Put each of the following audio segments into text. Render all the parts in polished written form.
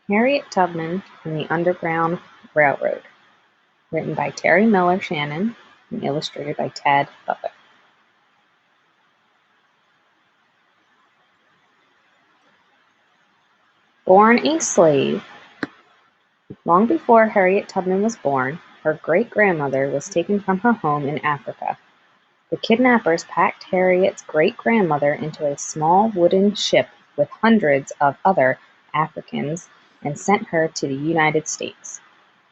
Harriet Tubman and the Underground Railroad, written by Terry Miller Shannon and illustrated by Ted Butler. Born a slave, long before Harriet Tubman was born, her great-grandmother was taken from her home in Africa. The kidnappers packed Harriet's great-grandmother into a small wooden ship with hundreds of other Africans and sent her to the United States.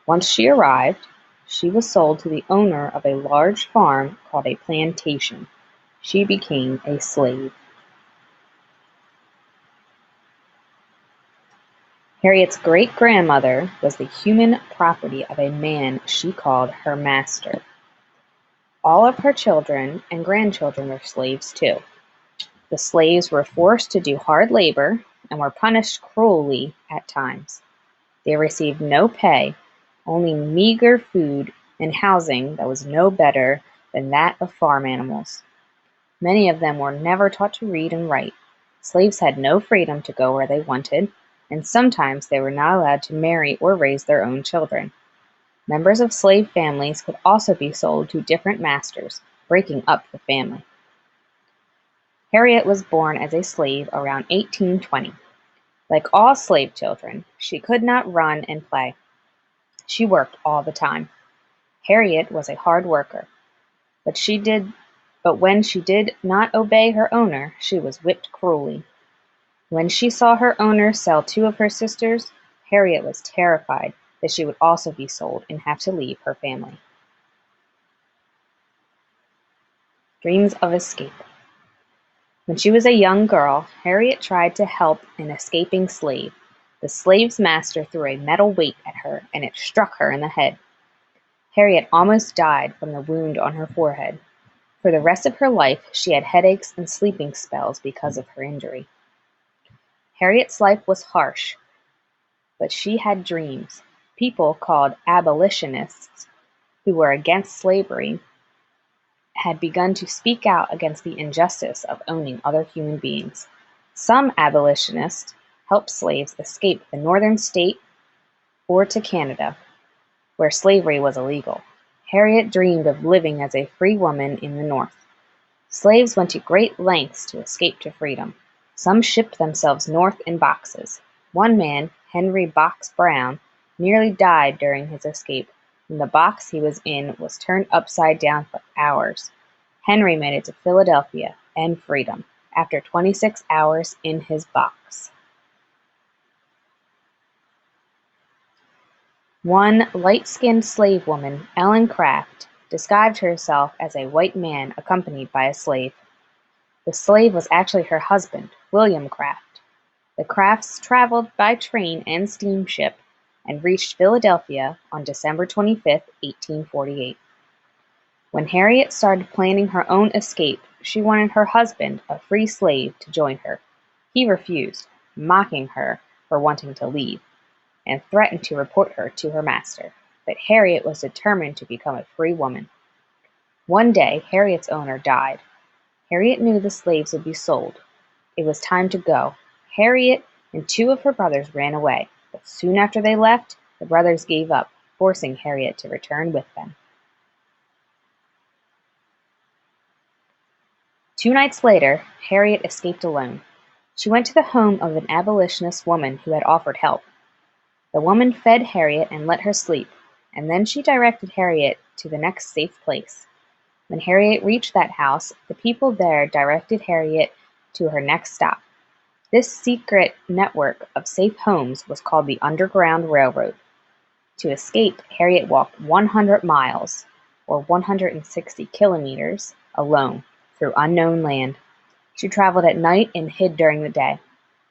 Once she arrived, she was sold to the owner of a large farm called a plantation. She became a slave. Harriet's great-grandmother was the human property of a man she called her master. All of her children and grandchildren were slaves too. The slaves were forced to do hard labor and were punished cruelly at times. They received no pay, only meager food and housing that was no better than that of farm animals. Many of them were never taught to read and write. Slaves had no freedom to go where they wanted, and sometimes they were not allowed to marry or raise their own children. Members of slave families could also be sold to different masters, breaking up the family. Harriet was born as a slave around 1820. Like all slave children, she could not run and play. She worked all the time. Harriet was a hard worker, but when she did not obey her owner, she was whipped cruelly. When she saw her owner sell two of her sisters, Harriet was terrified that she would also be sold and have to leave her family. Dreams of escape. When she was a young girl, Harriet tried to help an escaping slave. The slave's master threw a metal weight at her, and it struck her in the head. Harriet almost died from the wound on her forehead. For the rest of her life, she had headaches and sleeping spells because of her injury. Harriet's life was harsh, but she had dreams. People called abolitionists, who were against slavery, had begun to speak out against the injustice of owning other human beings. Some abolitionists helped slaves escape the northern state or to Canada, where slavery was illegal. Harriet dreamed of living as a free woman in the North. Slaves went to great lengths to escape to freedom. Some shipped themselves north in boxes. One man, Henry Box Brown, nearly died during his escape when the box he was in was turned upside down for hours. Henry made it to Philadelphia and freedom after 26 hours in his box. One light-skinned slave woman, Ellen Craft, disguised herself as a white man accompanied by a slave. The slave was actually her husband, William Craft. The Crafts traveled by train and steamship and reached Philadelphia on December 25, 1848. When Harriet started planning her own escape, she wanted her husband, a free slave, to join her. He refused, mocking her for wanting to leave, and threatened to report her to her master. But Harriet was determined to become a free woman. One day, Harriet's owner died. Harriet knew the slaves would be sold. It was time to go. Harriet and two of her brothers ran away, but soon after they left, the brothers gave up, forcing Harriet to return with them. 2 nights later, Harriet escaped alone. She went to the home of an abolitionist woman who had offered help. The woman fed Harriet and let her sleep, and then she directed Harriet to the next safe place. When Harriet reached that house, the people there directed Harriet to her next stop. This secret network of safe homes was called the Underground Railroad. To escape, Harriet walked 100 miles, or 160 kilometers, alone, through unknown land. She traveled at night and hid during the day.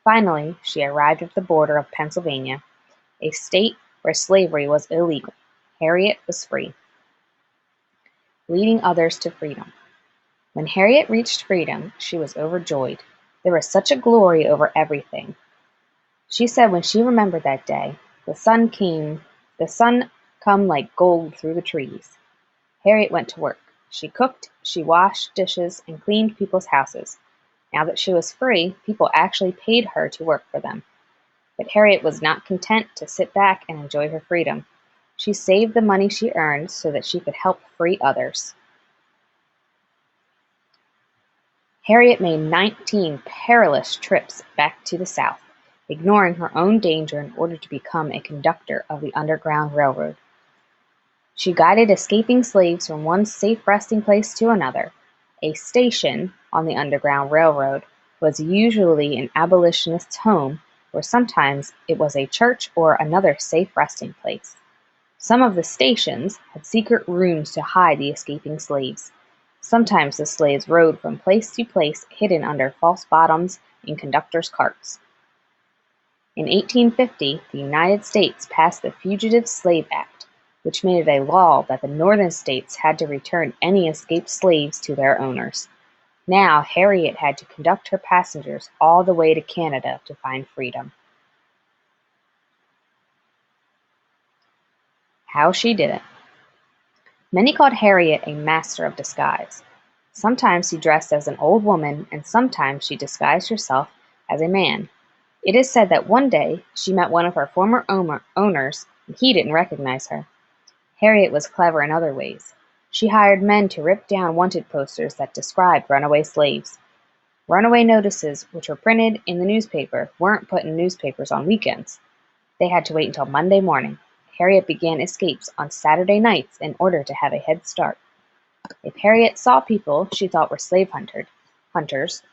Finally, she arrived at the border of Pennsylvania, a state where slavery was illegal. Harriet was free, leading others to freedom. When Harriet reached freedom, she was overjoyed. There was such a glory over everything. She said when she remembered that day, the sun come like gold through the trees. Harriet went to work. She cooked, she washed dishes, and cleaned people's houses. Now that she was free, people actually paid her to work for them. But Harriet was not content to sit back and enjoy her freedom. She saved the money she earned so that she could help free others. Harriet made 19 perilous trips back to the South, ignoring her own danger in order to become a conductor of the Underground Railroad. She guided escaping slaves from one safe resting place to another. A station on the Underground Railroad was usually an abolitionist's home, or sometimes it was a church or another safe resting place. Some of the stations had secret rooms to hide the escaping slaves. Sometimes the slaves rode from place to place, hidden under false bottoms in conductors' carts. In 1850, the United States passed the Fugitive Slave Act, which made it a law that the northern states had to return any escaped slaves to their owners. Now Harriet had to conduct her passengers all the way to Canada to find freedom. How she did it. Many called Harriet a master of disguise. Sometimes she dressed as an old woman, and sometimes she disguised herself as a man. It is said that one day she met one of her former owners, and he didn't recognize her. Harriet was clever in other ways. She hired men to rip down wanted posters that described runaway slaves. Runaway notices, which were printed in the newspaper, weren't put in newspapers on weekends. They had to wait until Monday morning. Harriet began escapes on Saturday nights in order to have a head start. If Harriet saw people she thought were slave hunters,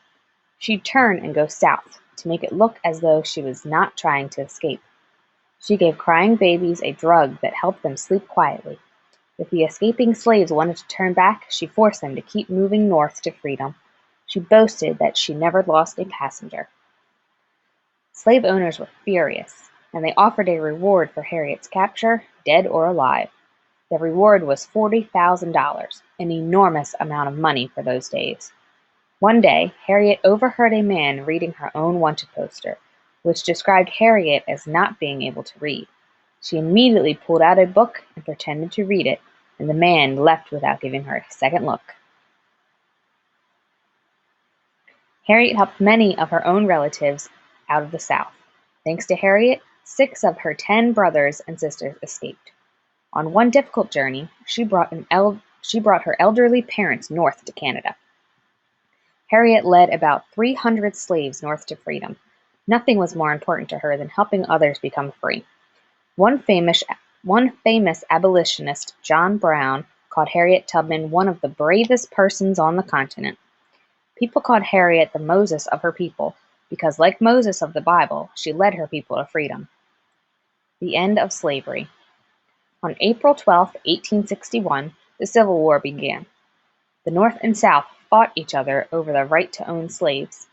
she'd turn and go south to make it look as though she was not trying to escape. She gave crying babies a drug that helped them sleep quietly. If the escaping slaves wanted to turn back, she forced them to keep moving north to freedom. She boasted that she never lost a passenger. Slave owners were furious, and they offered a reward for Harriet's capture, dead or alive. The reward was $40,000, an enormous amount of money for those days. One day, Harriet overheard a man reading her own wanted poster, which described Harriet as not being able to read. She immediately pulled out a book and pretended to read it, and the man left without giving her a second look. Harriet helped many of her own relatives out of the South. Thanks to Harriet, 6 of her 10 brothers and sisters escaped. On one difficult journey, she brought her elderly parents north to Canada. Harriet led about 300 slaves north to freedom. Nothing was more important to her than helping others become free. One famous abolitionist, John Brown, called Harriet Tubman one of the bravest persons on the continent. People called Harriet the Moses of her people because, like Moses of the Bible, she led her people to freedom. The end of slavery. On April 12, 1861, the Civil War began. The North and South fought each other over the right to own slaves.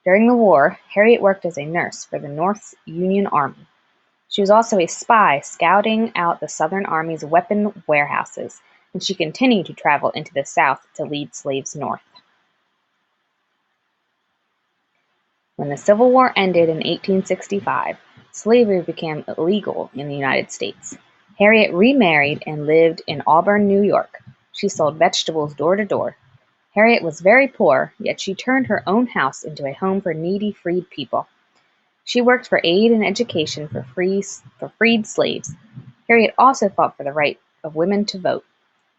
During the war, Harriet worked as a nurse for the North's Union Army. She was also a spy scouting out the Southern Army's weapon warehouses, and she continued to travel into the South to lead slaves north. When the Civil War ended in 1865, slavery became illegal in the United States. Harriet remarried and lived in Auburn, New York. She sold vegetables door to door. Harriet was very poor, yet she turned her own house into a home for needy freed people. She worked for aid and education for freed slaves. Harriet also fought for the right of women to vote.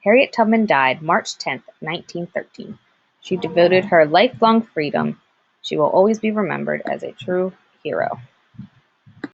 Harriet Tubman died March 10, 1913. She devoted her lifelong freedom. She will always be remembered as a true hero.